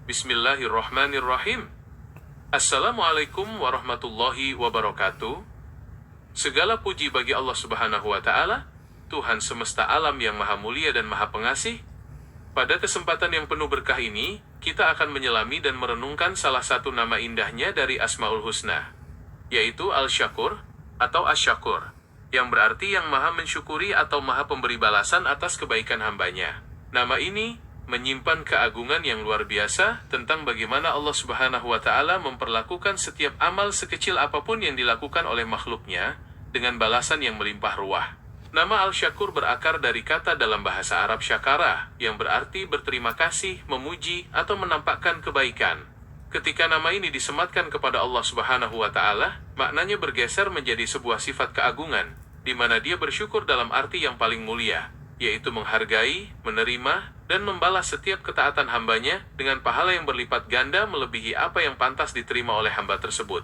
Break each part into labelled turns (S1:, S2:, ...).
S1: Bismillahirrahmanirrahim. Assalamualaikum warahmatullahi wabarakatuh. Segala puji bagi Allah Subhanahu wa Ta'ala, Tuhan semesta alam yang Maha Mulia dan Maha Pengasih. Pada kesempatan yang penuh berkah ini, kita akan menyelami dan merenungkan salah satu nama indahnya dari Asmaul Husna, yaitu Al-Syakur atau Asy-Syakur, yang berarti yang Maha mensyukuri atau Maha pemberi balasan atas kebaikan hambanya. Nama ini menyimpan keagungan yang luar biasa tentang bagaimana Allah Subhanahu wa Ta'ala memperlakukan setiap amal sekecil apapun yang dilakukan oleh makhluknya dengan balasan yang melimpah ruah. Nama Al-Syakur berakar dari kata dalam bahasa Arab syakara, yang berarti berterima kasih, memuji, atau menampakkan kebaikan. Ketika nama ini disematkan kepada Allah Subhanahu wa Ta'ala, maknanya bergeser menjadi sebuah sifat keagungan, di mana Dia bersyukur dalam arti yang paling mulia, yaitu menghargai, menerima, dan membalas setiap ketaatan hambanya dengan pahala yang berlipat ganda melebihi apa yang pantas diterima oleh hamba tersebut.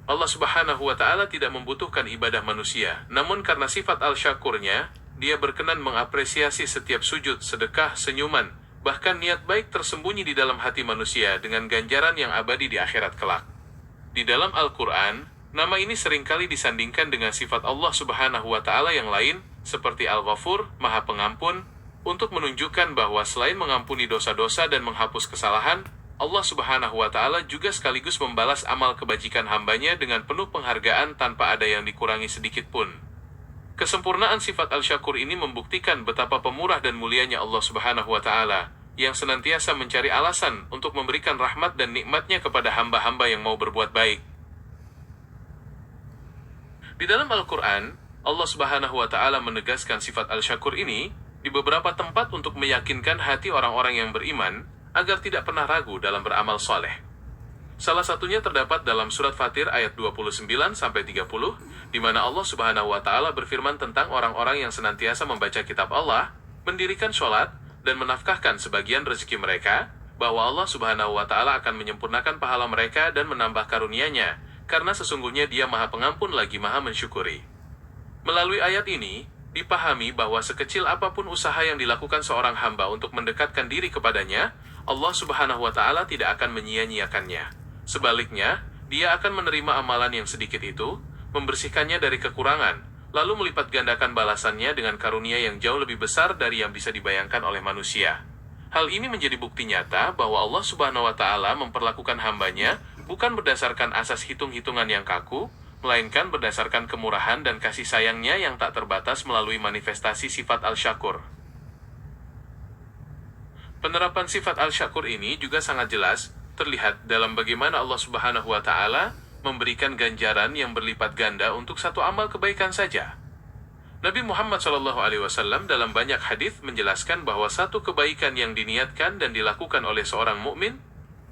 S1: Allah Subhanahu wa Ta'ala tidak membutuhkan ibadah manusia, namun karena sifat Al-Syakurnya, Dia berkenan mengapresiasi setiap sujud, sedekah, senyuman, bahkan niat baik tersembunyi di dalam hati manusia dengan ganjaran yang abadi di akhirat kelak. Di dalam Al-Quran, nama ini seringkali disandingkan dengan sifat Allah Subhanahu wa Ta'ala yang lain, seperti Al-Ghafur, Maha Pengampun, untuk menunjukkan bahwa selain mengampuni dosa-dosa dan menghapus kesalahan, Allah Subhanahu wa Ta'ala juga sekaligus membalas amal kebajikan hambanya dengan penuh penghargaan tanpa ada yang dikurangi sedikit pun. Kesempurnaan sifat Al-Syakur ini membuktikan betapa pemurah dan mulianya Allah Subhanahu wa Ta'ala, yang senantiasa mencari alasan untuk memberikan rahmat dan nikmatnya kepada hamba-hamba yang mau berbuat baik. Di dalam Al-Quran, Allah Subhanahu wa Ta'ala menegaskan sifat Al-Syakur ini di beberapa tempat untuk meyakinkan hati orang-orang yang beriman agar tidak pernah ragu dalam beramal soleh. Salah satunya terdapat dalam surat Fatir ayat 29-30, di mana Allah Subhanahu wa Ta'ala berfirman tentang orang-orang yang senantiasa membaca kitab Allah, mendirikan sholat, dan menafkahkan sebagian rezeki mereka, bahwa Allah Subhanahu wa Ta'ala akan menyempurnakan pahala mereka dan menambah karunia-Nya, karena sesungguhnya Dia Maha Pengampun lagi Maha Mensyukuri. Melalui ayat ini, dipahami bahwa sekecil apapun usaha yang dilakukan seorang hamba untuk mendekatkan diri kepadanya, Allah Subhanahu wa Ta'ala tidak akan menyia-nyiakannya. Sebaliknya, Dia akan menerima amalan yang sedikit itu, membersihkannya dari kekurangan, lalu melipat gandakan balasannya dengan karunia yang jauh lebih besar dari yang bisa dibayangkan oleh manusia. Hal ini menjadi bukti nyata bahwa Allah Subhanahu wa Ta'ala memperlakukan hambanya bukan berdasarkan asas hitung-hitungan yang kaku, melainkan berdasarkan kemurahan dan kasih sayangnya yang tak terbatas melalui manifestasi sifat Al-Syakur. Penerapan sifat Al-Syakur ini juga sangat jelas terlihat dalam bagaimana Allah Subhanahu wa Ta'ala memberikan ganjaran yang berlipat ganda untuk satu amal kebaikan saja. Nabi Muhammad SAW dalam banyak hadis menjelaskan bahwa satu kebaikan yang diniatkan dan dilakukan oleh seorang mukmin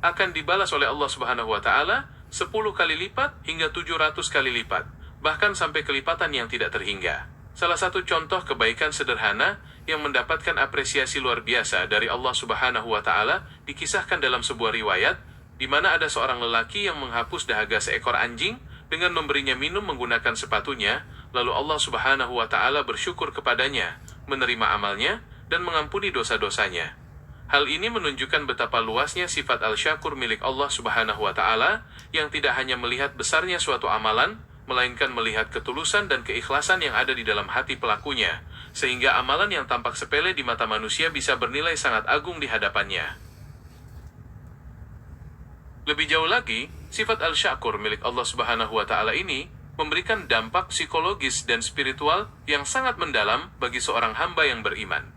S1: akan dibalas oleh Allah Subhanahu wa Ta'ala 10 kali lipat hingga 700 kali lipat, bahkan sampai kelipatan yang tidak terhingga. Salah satu contoh kebaikan sederhana yang mendapatkan apresiasi luar biasa dari Allah Subhanahu wa Ta'ala dikisahkan dalam sebuah riwayat, di mana ada seorang lelaki yang menghapus dahaga seekor anjing dengan memberinya minum menggunakan sepatunya, lalu Allah Subhanahu wa Ta'ala bersyukur kepadanya, menerima amalnya, dan mengampuni dosa-dosanya. Hal ini menunjukkan betapa luasnya sifat Al-Syakur milik Allah Subhanahu wa Ta'ala, yang tidak hanya melihat besarnya suatu amalan, melainkan melihat ketulusan dan keikhlasan yang ada di dalam hati pelakunya, sehingga amalan yang tampak sepele di mata manusia bisa bernilai sangat agung di hadapannya. Lebih jauh lagi, sifat Al-Syakur milik Allah Subhanahu wa Ta'ala ini memberikan dampak psikologis dan spiritual yang sangat mendalam bagi seorang hamba yang beriman.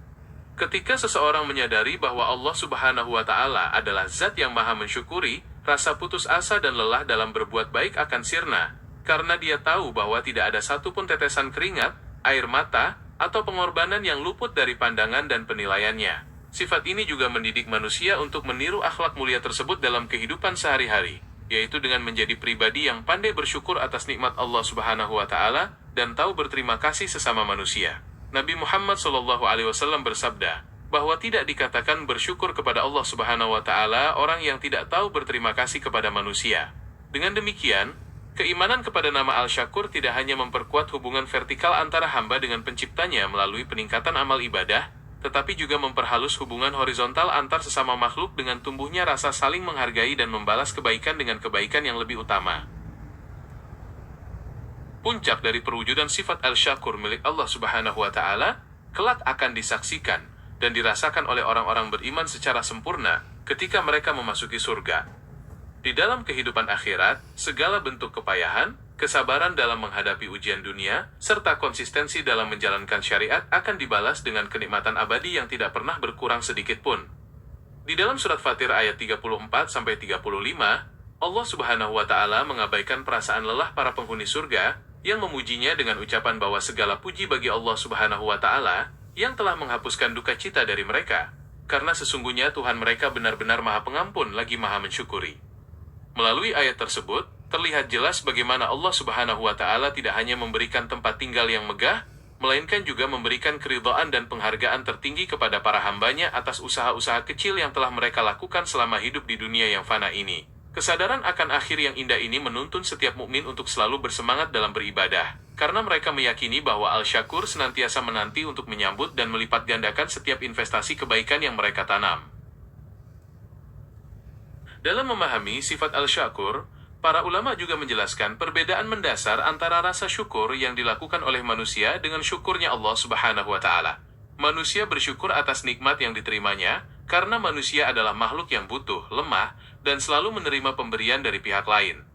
S1: Ketika seseorang menyadari bahwa Allah Subhanahu wa Ta'ala adalah zat yang Maha Mensyukuri, rasa putus asa dan lelah dalam berbuat baik akan sirna, karena dia tahu bahwa tidak ada satupun tetesan keringat, air mata, atau pengorbanan yang luput dari pandangan dan penilaiannya. Sifat ini juga mendidik manusia untuk meniru akhlak mulia tersebut dalam kehidupan sehari-hari, yaitu dengan menjadi pribadi yang pandai bersyukur atas nikmat Allah Subhanahu wa Ta'ala dan tahu berterima kasih sesama manusia. Nabi Muhammad SAW bersabda bahwa tidak dikatakan bersyukur kepada Allah Subhanahu wa Ta'ala orang yang tidak tahu berterima kasih kepada manusia. Dengan demikian, keimanan kepada nama Al-Syakur tidak hanya memperkuat hubungan vertikal antara hamba dengan penciptanya melalui peningkatan amal ibadah, tetapi juga memperhalus hubungan horizontal antar sesama makhluk dengan tumbuhnya rasa saling menghargai dan membalas kebaikan dengan kebaikan yang lebih utama. Puncak dari perwujudan sifat al-syakur milik Allah Subhanahu wa Ta'ala kelak akan disaksikan dan dirasakan oleh orang-orang beriman secara sempurna ketika mereka memasuki surga. Di dalam kehidupan akhirat, segala bentuk kepayahan, kesabaran dalam menghadapi ujian dunia, serta konsistensi dalam menjalankan syariat akan dibalas dengan kenikmatan abadi yang tidak pernah berkurang sedikit pun. Di dalam surat Fatir ayat 34-35, Allah Subhanahu wa Ta'ala mengabaikan perasaan lelah para penghuni surga yang memujinya dengan ucapan bahwa segala puji bagi Allah Subhanahu wa Ta'ala yang telah menghapuskan duka cita dari mereka, karena sesungguhnya Tuhan mereka benar-benar Maha Pengampun lagi Maha Mensyukuri. Melalui ayat tersebut, terlihat jelas bagaimana Allah Subhanahu wa Ta'ala tidak hanya memberikan tempat tinggal yang megah, melainkan juga memberikan keridhaan dan penghargaan tertinggi kepada para hambanya atas usaha-usaha kecil yang telah mereka lakukan selama hidup di dunia yang fana ini. Kesadaran akan akhir yang indah ini menuntun setiap mukmin untuk selalu bersemangat dalam beribadah, karena mereka meyakini bahwa Al-Syakur senantiasa menanti untuk menyambut dan melipat gandakan setiap investasi kebaikan yang mereka tanam. Dalam memahami sifat al-syakur, para ulama juga menjelaskan perbedaan mendasar antara rasa syukur yang dilakukan oleh manusia dengan syukurnya Allah Subhanahu wa Ta'ala. Manusia bersyukur atas nikmat yang diterimanya, karena manusia adalah makhluk yang butuh, lemah, dan selalu menerima pemberian dari pihak lain.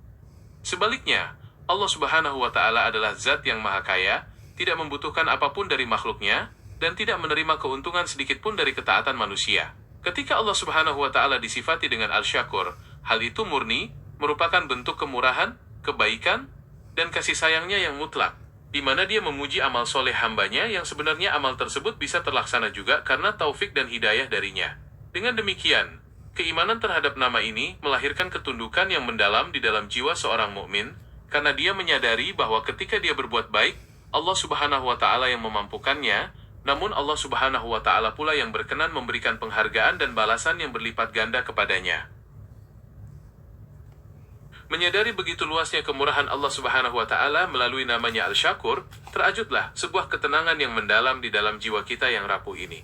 S1: Sebaliknya, Allah Subhanahu wa Ta'ala adalah zat yang maha kaya, tidak membutuhkan apapun dari makhluknya, dan tidak menerima keuntungan sedikit pun dari ketaatan manusia. Ketika Allah Subhanahu wa Ta'ala disifati dengan al-syakur, hal itu murni merupakan bentuk kemurahan, kebaikan, dan kasih sayangnya yang mutlak, di mana dia memuji amal soleh hambanya yang sebenarnya amal tersebut bisa terlaksana juga karena taufik dan hidayah darinya. Dengan demikian, keimanan terhadap nama ini melahirkan ketundukan yang mendalam di dalam jiwa seorang mukmin, karena dia menyadari bahwa ketika dia berbuat baik, Allah Subhanahu wa Ta'ala yang memampukannya, namun Allah Subhanahu wa Ta'ala pula yang berkenan memberikan penghargaan dan balasan yang berlipat ganda kepadanya. Menyadari begitu luasnya kemurahan Allah Subhanahu wa Ta'ala melalui namanya Al-Syakur, terajutlah sebuah ketenangan yang mendalam di dalam jiwa kita yang rapuh ini.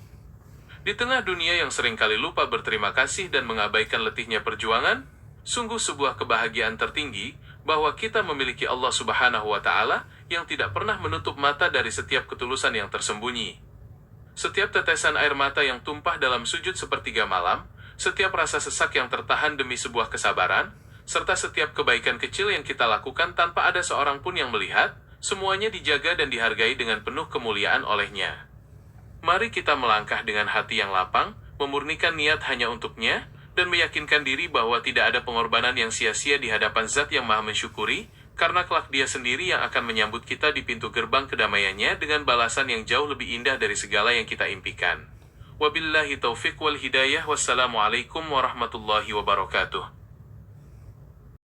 S1: Di tengah dunia yang seringkali lupa berterima kasih dan mengabaikan letihnya perjuangan, sungguh sebuah kebahagiaan tertinggi bahwa kita memiliki Allah Subhanahu wa Ta'ala yang tidak pernah menutup mata dari setiap ketulusan yang tersembunyi. Setiap tetesan air mata yang tumpah dalam sujud sepertiga malam, setiap rasa sesak yang tertahan demi sebuah kesabaran, serta setiap kebaikan kecil yang kita lakukan tanpa ada seorang pun yang melihat, semuanya dijaga dan dihargai dengan penuh kemuliaan olehnya. Mari kita melangkah dengan hati yang lapang, memurnikan niat hanya untuknya, dan meyakinkan diri bahwa tidak ada pengorbanan yang sia-sia di hadapan Zat yang Maha Mensyukuri, karena kelak Dia sendiri yang akan menyambut kita di pintu gerbang kedamaiannya dengan balasan yang jauh lebih indah dari segala yang kita impikan. Wabillahi taufiq wal hidayah. Wassalamualaikum warahmatullahi wabarakatuh.